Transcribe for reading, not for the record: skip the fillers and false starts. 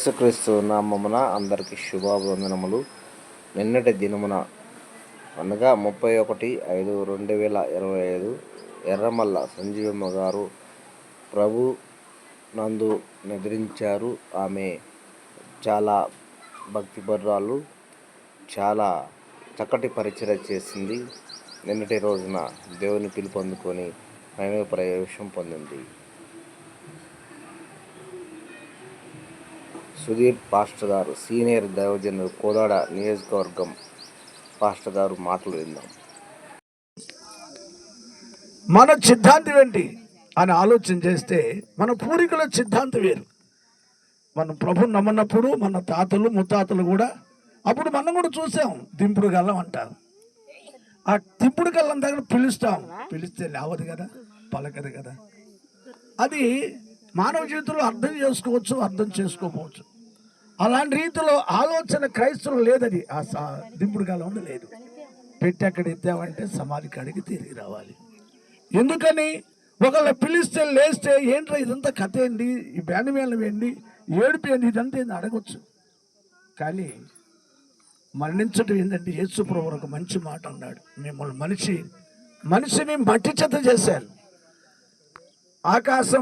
యేసుక్రీస్తు నామమున అందరికీ శుభాభివందనములు. నిన్నటి దినమున అనగా 31/5/2025 ఎర్రమల్ల సంజీవమ్మ గారు ప్రభు నందు నిద్రించారు. ఆమె చాలా భక్తిపరురాలు, చాలా చక్కటి పరిచర్య చేసింది. నిన్నటి రోజున దేవుని పిలుపొందుకొని ఆమె ప్రవేశం పొందింది. సుధీర్ పాస్టర్ గారు, సీనియర్ దైవజనులు, కోదాడ నియోజకవర్గం పాస్టర్ గారు మాటలు విందాం. మన సిద్ధాంతం ఏంటి అని ఆలోచన చేస్తే మన పూర్వీకుల సిద్ధాంతం వేరు. మనం ప్రభుని నమ్మన్నప్పుడు మన తాతలు ముత్తాతలు కూడా అప్పుడు మనం కూడా చూసాం. దింపుడు గల్లం అంటారు. ఆ దింపుడు గల్లం దగ్గర పిలిస్తే లేవదు కదా, పలకదు కదా. అది మానవ జీవితంలో అర్థం చేసుకోవచ్చు, అర్థం చేసుకోకపోవచ్చు. అలాంటి రీతిలో ఆలోచన క్రైస్తవులు లేదది. ఆ దింపుడు గల్లం లేదు. పెట్టి అక్కడ ఎత్తామంటే సమాధి కాడికి తిరిగి రావాలి. ఎందుకని ఒకళ్ళ పిలిస్తే లేస్తే ఏంట్రా ఇదంతా కథ ఏంటి, ఈ బ్యాండ్ మేళం ఏంటి, ఏడుపు ఏంటి, ఇదంతా ఏంటి అడగొచ్చు. కానీ మరణించడం ఏంటంటే యేసు ప్రభువు ఒక మంచి మాట అన్నాడు, మిమ్మల్ని మనిషిని మట్టి చెత్త చేశాను, ఆకాశం